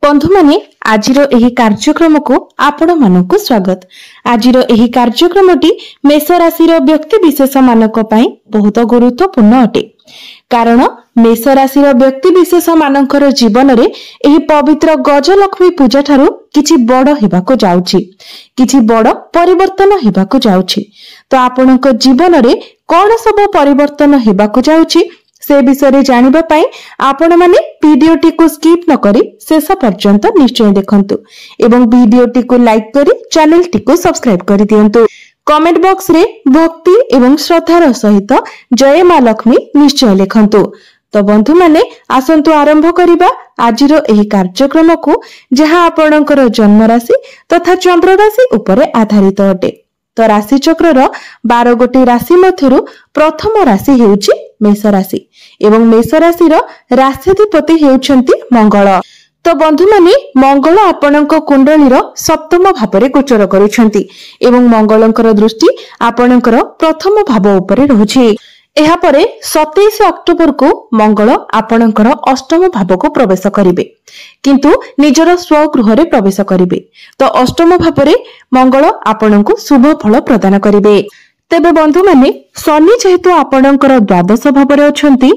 बंधु माने आजिर एही कार्यक्रम को आपण मानकु स्वागत। आजिर एही कार्यक्रमटी मेष राशि व्यक्ति विशेष मानक पई बहुत गुरुत्वपूर्ण अटे। कारण मेष राशि व्यक्ति विशेष मानकर जीवन रे एही पवित्र गजलक्ष्मी पूजा ठारू किछि बड़ हेबाको जाउछि, किछि बड़ परिवर्तन हेबाको जाउछि। तो आपनक जीवन रे कोन सब परिवर्तन हेबाको जाउछि से विषय जानिबा पई आपण माने वीडियोटी को स्किप न करी शेष पर्यंत निश्चय देखंतु एवं वीडियोटी को लाइक करी चैनल टी को सब्सक्राइब करी दियंतु। कमेंट बॉक्स रे भक्ति एवं श्रद्धार सहित जय मां लक्ष्मी निश्चय लिखंतु। तो बंधु माने आसंतु आरंभ करिबा आजिरो एही कार्यक्रम को जहां आपणकर जन्म राशि तथा चंद्र राशि उपरे आधारित अटे। तो राशि चक्रर 12 गोटी राशि मध्यरु प्रथम राशि हेउची मेष राशि एवं मेष राशिर राशिधिपति हेउछंती मंगल। तो बंधु माने मंगल आपणक कुंडलीर सप्तम भावरे गोचर करूछंती एवं मंगलंकर दृष्टि आपणकर प्रथम भाव उपरे रहुछि। एहा परे 27 अक्टोबर को मंगल आपणकर अष्टम भाव को प्रवेश करिवे, किंतु निजर स्वगृह रे प्रवेश करिवे। तो अष्टम भावरे मंगल आपणको शुभ फल प्रदान करिवे। तेबे बंधु माने शनि जेहेतु आपणकर द्वादश भावरे अछंती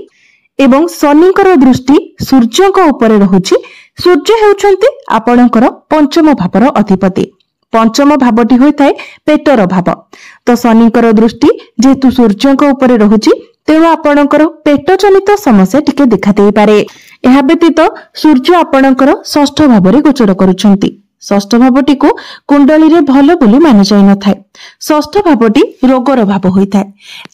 एवं शनिकर दृष्टि सूर्यक उपरे रहुछि। सूर्य हेउछंती आपणकर पंचम भावर अधिपति। पंचम भावटी होइथाय पेटर भाव। तो शनिकर दृष्टि जेहेतु सूर्यक उपरे रहुछि तेणु आपणकर पेट जनित समस्या टिके देखा देई पारे। एहा व्यतीत सूर्य आपणकर षष्ठ भावरे गोचर करूछंती। षष्ठ भावटी को कुंडली रे भलो बोली मान जाय न थाए। षष्ठ भावटी रोगर भाव होइथाय,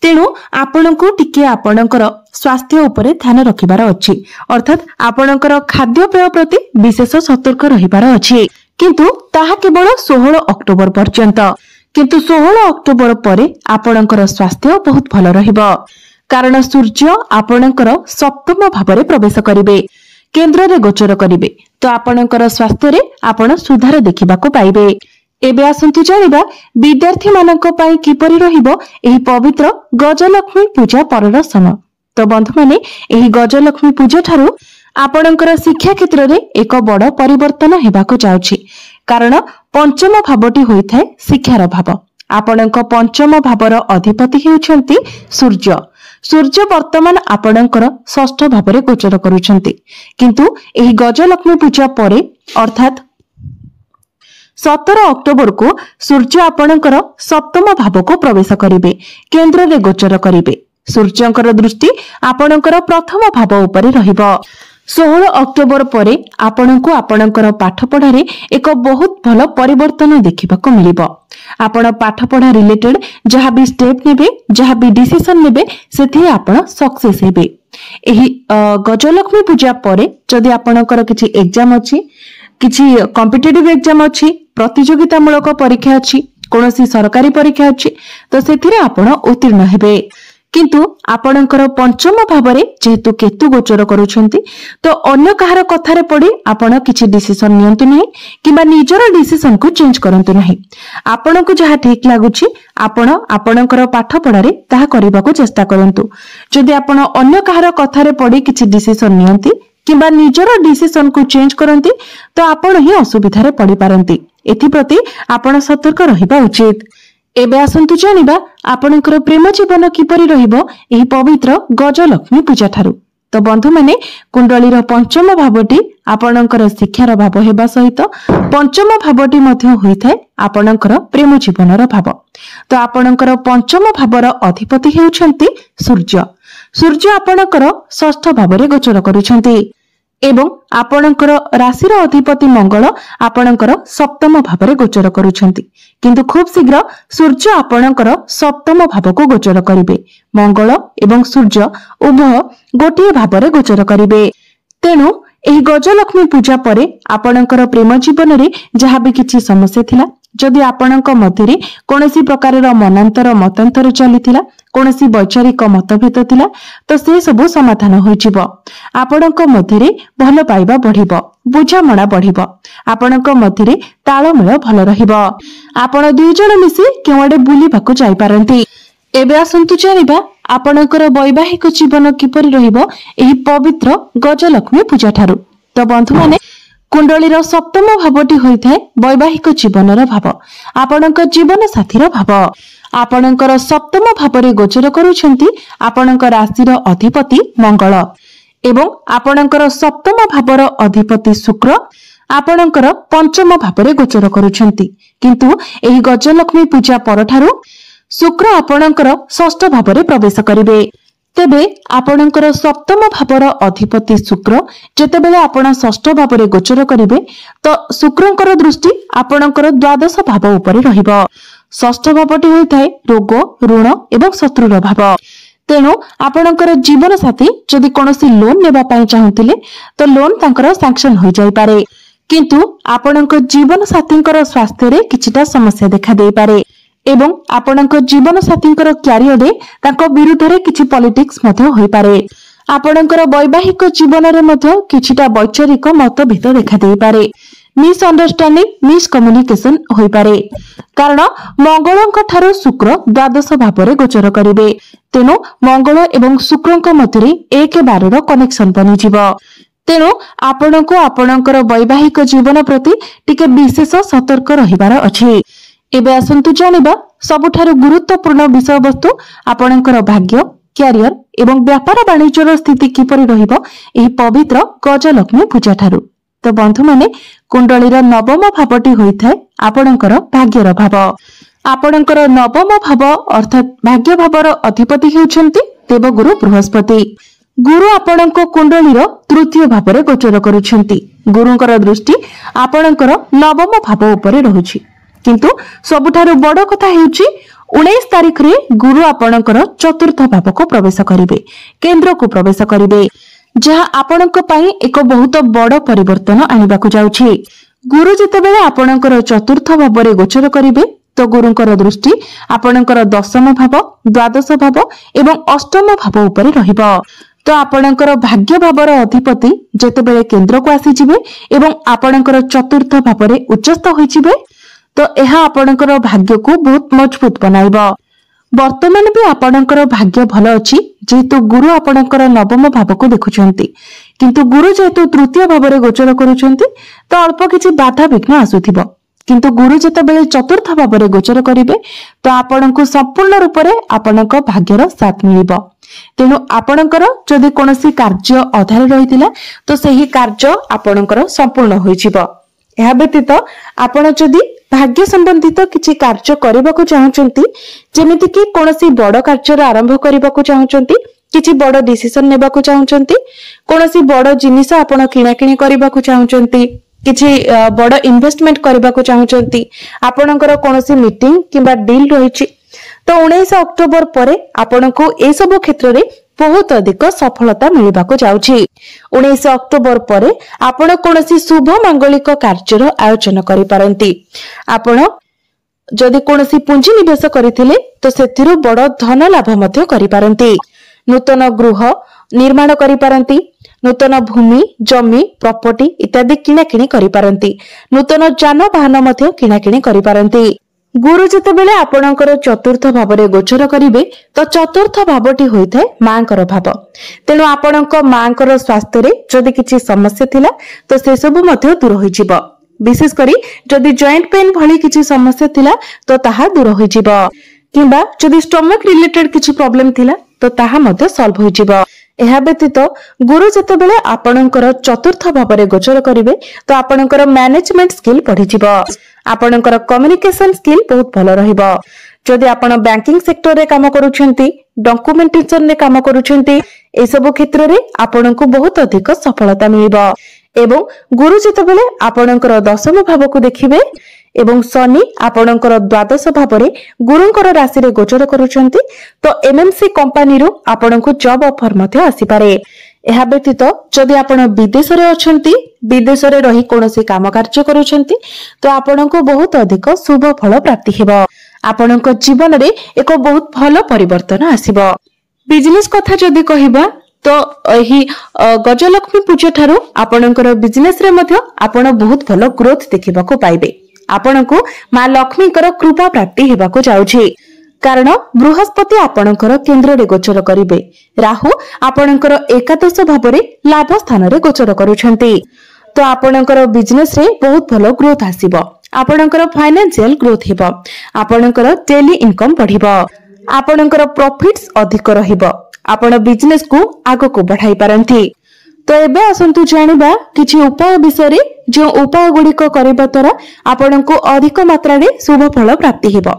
तेणु आपणको टिके आपणकर स्वास्थ्य उपरे ध्यान रखिबार अछि, अर्थात आपणकर खाद्य पेय प्रति विशेष सतर्क रहिबार अछि। किंतु ताहा केवल 16 अक्टोबर पर्यंत। किंतु 16 अक्टोबर परे आपणकर स्वास्थ्य बहुत भलो रहिबो, कारण सूर्य आपणकर सप्तम भावरे प्रवेश करिवे, केंद्र रे गोचर करिवे। तो आपणकर स्वास्थ्य रे आपण सुधार देखिबाको पाइबे। एबे आसंतु जानिबा विद्यार्थी मानक पई किपरि रहिबो एही पवित्र गजलक्ष्मी पूजा परर समय। तो बंधु माने एही गजलक्ष्मी पूजा ठारू आपणकर शिक्षा क्षेत्र रे एक बड़ परिवर्तन हेबाको जाउछि, कारण पंचम भावटी होइथाय शिक्षार भाव। आपणक पंचम भावर अधिपति हेउछंती सूर्य। सूर्य वर्तमान आपणकर षष्ठ भावरे गोचर करूछंती, किंतु एही गजलक्ष्मी पूजा परे अर्थात 17 अक्टोबर को सूर्य आपणकर सप्तम भाव को प्रवेश करिवे, केंद्र रे गोचर करिवे। सूर्यंकर दृष्टि आपणकर प्रथम भाव उपरे रहिबो। 16 अक्टोबर परे आपणको आपणकर पाठ पढ़ारे एक बहुत भलो परिवर्तन देखिबाको मिलिबो। आपण पाठ पढ़ा रिलेटेड जहाँ भी स्टेप नेबे, जहाँ भी डिसीजन नेबे, सेथि आपण सक्सेस हेबे। एही गजलक्ष्मी पूजा परे जदि आपणकर किछि एग्जाम अछि, किछि कॉम्पिटिटिव एग्जाम अछि, प्रतियोगितामूलक परीक्षा अछि, कोनोसी सरकारी परीक्षा अछि, तो सेथिरे आपण उत्तीर्ण हेबे। किंतु आपणकर पंचम भावरे जेहेतु केतु गोचर करूछंती, तो अन्य कहार कथारे पड़ी आपण किछि डिसीजन नियंतु नहीं किबा निजर डिसीजन को चेंज करंतु नहीं। आपणको जहा ठीक लागुछि आपण आपणकर पाठ पढ़ारे ताहा करिबाको चेष्टा करंतु। जदि आपण अन्य कहार कथारे पड़ी किछि डिसीजन नियंती किबा निजर डिसीजन को चेंज करंती, तो आपण ही असुविधा रे पड़ी पारंती। एथि प्रति आपण सतर्क रहिबा उचित। एबे आसंतु जानिबा आपणकर प्रेम जीवन किपरि रहिबो एही पवित्र गजलक्ष्मी पूजा ठारू। तो बंधु माने कुंडलीर पंचम भावटी आपणकर शिक्षार भाव हेबा सहित पंचम भावटी मध्ये होइथाय आपणकर प्रेम जीवनर भाव। तो आपणकर पंचम भावर अधिपति हेउछंती सूर्य। सूर्य आपणकर षष्ठ भावरे गोचर करूछंती एवं आपणकर राशिर अधिपति मंगल आपणकर सप्तम भावरे गोचर करूछंती, किंतु खूब शीघ्र सूर्य आपणकर सप्तम भाव को गोचर करिवे। मंगल एवं सूर्य उभय गोटिए भावरे गोचर करिवे। तेणु एही गजलक्ष्मी पूजा परे आपणकर प्रेम जीवन रे जहा भी किछि समस्या थिला, जदि आपणक मध्यरे कोनोसी प्रकारर मनांतर मतांतर चलिथिला, कोनोसी वैचारिक मतभेद थिला, तो से सब समाधान होइजिबो। आपणक मध्यरे भलो पाइबा बढ़िबो, बुझामणा बढ़िबो, आपणक मध्यरे ताळमेळ भलो रहिबो। आपण दुई जण मिसी केवडे बुलिबाको जाई पारंती। एबे आसंतु जानिबा आपणकर वैवाहिक जीवन किपरि रहिबो एही पवित्र गजलक्ष्मी पूजा ठारू। तो बंधु माने कुंडलीर सप्तम भावटी होइଥାଏ वैवाहिक जीवनर भाव, आपणक जीवन साथीर भाव। आपणकर सप्तम भावरे गोचर करूछंती आपणक राशिर अधिपति मंगल एवं आपणकर सप्तम भावर अधिपति शुक्र आपणकर पंचम भावरे गोचर करूछंती। किंतु एही गजलक्ष्मी पूजा परठारु शुक्र आपणकर षष्ठ भावरे प्रवेश करिवे। तेबे आपणकर सप्तम भावर अधिपति शुक्र जेतेबेले आपण षष्ठ भावरे गोचर करिवे तो शुक्रंकर दृष्टि आपणकर द्वादश भाव उपरे रहिबो। षष्ठ भावटी होइଥାଏ रोग ऋण एवं शत्रुर भाव। तेणु आपणकर जीवन साथी जदि कोनोसी लोन नेबा पई चाहुतिले तो लोन तांकर सैंक्शन होई जाई पारे, किंतु आपणक जीवन साथींकर स्वास्थ्य रे किछिटा समस्या देखा देई पारे एवं आपणक जीवन साथींकर क्यारियर रे तांको विरुद्ध रे किछि पॉलिटिक्स मध्ये होई पारे। आपणकर वैवाहिक जीवन रे मध्ये किछिटा वैचारिक मतभेद देखा देई पारे, मिसअंडरस्टैंडिंग मिसकम्युनिकेशन होई पारे, कारण मंगलंक ठारो शुक्र द्वादश भावरे गोचर करिवे। तेणु मंगल एवं शुक्रंक मध्यरे 1-12 रो कनेक्शन बनि जिवो। तेणु आपणको आपणकर वैवाहिक जीवन प्रति टिके विशेष सतर्क रहिबार अछि। एबे आसंतु जानिबा सबुठारु गुरुत्वपूर्ण विषय वस्तु आपणकर भाग्य क्यारियर एवं व्यापार वाणिज्यर स्थिति किपरि रहिबो एही पवित्र गजलक्ष्मी पूजा ठारु। तो बंधु माने कुंडलीर नवम भावटी होइଥାଏ आपणकर भाग्यर भाव। आपणकर नवम भाव अर्थात भाग्य भावर अधिपति हेउछंती देवगुरु बृहस्पति। गुरु आपणको कुंडलीर तृतीय भावरे गोचर करूछंती। गुरुंकर दृष्टि आपणकर नवम भाव उपरे रहुछि, किंतु सबुठारु बड़ कथा हेउछि 19 तारिख रे गुरु आपणकर चतुर्थ भाव को प्रवेश करिवे, केंद्र को प्रवेश करिवे, जहा आपणक पई एक बहुत बड़ परिवर्तन आनिबाकु जाउछि। गुरु जेतेबेले आपणकर चतुर्थ भावरे गोचर करिवे तो गुरुंकर दृष्टि आपणकर दशम भाव द्वादश भाव एवं अष्टम भाव उपरे रहिबो। तो आपणकर भाग्य भावर अधिपति जेतेबेले केंद्र को आसी जिवे एवं आपणकर चतुर्थ भावरे उच्चस्थ होई जिवे तो यह आपणकर भाग्य को बहुत मजबूत बनाइबो। वर्तमान भी आपणकर भाग्य भल अछि जेहेतु गुरु आपणकर नवम भाव को देखुछंती, किंतु गुरु जेहेतु तृतीय भावरे गोचर करूछंती तो अल्प किछि बाधा विघ्न आसुथिबो। किंतु गुरु जेतेबेले चतुर्थ भावरे गोचर करिवे तो आपणको संपूर्ण रूप रे आपणक भाग्यर साथ मिलिबो। तेणु आपणकर जदि कोनोसी कार्य अधारे रहितिला तो सेही कार्य आपणकर संपूर्ण होई जिवो। एहा व्यतीत आपण जदि भाग्य संबंधित किछि कार्य करबाकू चाहउचंती, जेमिति कि कोनोसी बड़ कार्य आरंभ करबाकू चाहउचंती, किछि बड़ डिसिजन नेबाकू चाहउचंती, कोनोसी बड़ जिनिस आपण किणाकिणी करबाकू चाहउचंती, किछि बड़ इन्वेस्टमेंट करबाकू चाहउचंती, आपणकर कोनोसी मीटिंग किबा डील रहिछि तो 19 अक्टोबर परे आपणको ए सब क्षेत्र रे बहुत अधिक सफलता मिलबाकू जाउछि। 19 अक्टोबर परे आपण कोनोसी शुभ मांगलिक कार्यर आयोजन करि पारंती। आपण जदि कोनोसी पुंजी निवेश करिथिले तो सेथिरु बड़ धन लाभ मध्य करि पारंती। नूतन गृह निर्माण करि पारंती, नूतन भूमि जमी प्रॉपर्टी इत्यादि किणाकिणी करि पारंती, नूतन जानवाहन मध्य किणाकिणी करि पारंती। गुरु जेतेबेले आपणकर चतुर्थ भावरे गोचर करिवे तो चतुर्थ भावटी होइଥାଏ मांकर भाव। तेणु आपणक मांकर स्वास्थ्य रे जदि किछि समस्या थिला तो से सब मध्य दूर होई जिवो। विशेष करी जदि जॉइंट पेन भली किछि समस्या थिला तो ताहा दूर होई जिवो, किबा जदि स्टमक रिलेटेड किछि प्रॉब्लम थिला तो ताहा मध्य सॉल्व होई जिवो। एहा व्यतीत गुरु जेतेबेले आपणकर चतुर्थ भावरे गोचर करिवे तो आपणकर मैनेजमेंट स्किल बढ़ी जिवो, आपणकर कम्युनिकेशन स्किल बहुत भलो रहिबो। जदि आपण बैंकिंग सेक्टर रे काम करूछंती, डॉक्यूमेंटेशन रे काम करूछंती, ए सब क्षेत्र रे आपणको बहुत अधिक सफलता मिलिबो। एवं गुरु जेतेबेले आपणकर दशम भाव को देखिबे एवं शनि आपणकर द्वादश भावरे गुरुंकर राशि रे गोचर करूछंती तो एमएनसी कंपनी रो आपणको जॉब ऑफर मध्ये आसी पारे। एहा व्यतीत जदि आपण विदेश रे अछंती, विदेश रे रही कोनोसी काम कार्य करूछंती तो आपणको बहुत अधिक शुभ फल प्राप्ति हेबो। आपणको जीवन रे एक बहुत भलो परिवर्तन आसीबो। बिजनेस कथा जदि कहिबा तो एही गजलक्ष्मी पूजा ठारो आपणकर बिजनेस रे मध्ये आपण बहुत भलो ग्रोथ देखिबाको पाइबे। आपणको मां लक्ष्मीकर कृपा प्राप्ति हेबाको जाउछि, कारण बृहस्पति आपणकर केंद्र रे गोचर करिवे, राहु आपणकर एकादश भावरे लाभ स्थान रे गोचर करूछंती। तो आपणकर बिजनेस रे बहुत भलो ग्रोथ आसीबो। आपणकर फाइनेंशियल ग्रोथ हेबो। आपणकर डेली इनकम बढ़िबो। आपणकर प्रॉफिट्स अधिक रहिबो। आपण बिजनेस को आगो को बढ़ाई पारंती। तो एबे आसंतु जानिबा किछि उपाय विषय जो उपाय गुड़िक करबा द्वारा आपण को अधिक मात्रा रे शुभ फल प्राप्ति हेबो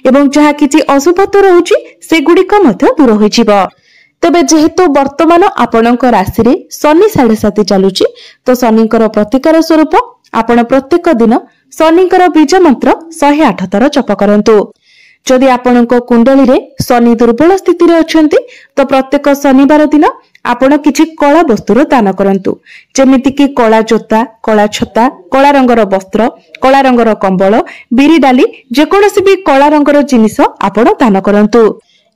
एवं जहा किछि अशुभत्व रहउछि से गुड़िक मध्य दूर होइजिबो। तबे जेहेतु वर्तमान आपणक राशि रे शनि 7.5 चलुछि तो शनिकर प्रतिकार स्वरूप आपण प्रत्येक दिन शनिकर बीज मंत्र 108 थर जप करंतु। जदि आपणक कुंडली रे शनि दुर्बल स्थिति रे अछंती तो प्रत्येक शनिवार दिन आपण किछि कला वस्तुर दान करंतु। जेमिति कि कला जोता, कला छता, कला रंगर वस्त्र, कला रंगर कंबल, बिरी डाली जेकोनोसी भी कला रंगर जिनिस आपण दान करंतु।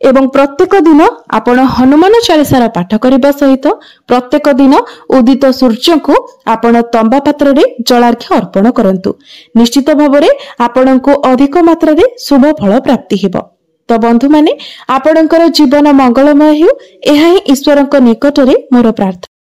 एवं प्रत्येक दिन आपण हनुमान चालीसा पाठ करबा सहित प्रत्येक दिन उदित सूर्य को आपण तंबा पात्र रे जलार्घ्य अर्पण करंतु। निश्चित भाव में आपण को अधिक मात्रा रे शुभ फल प्राप्ति हेबो। तो बंधु माने आपणकर जीवन मंगलमय हेउ एहा ही ईश्वरक निकट रे मोर प्रार्थना।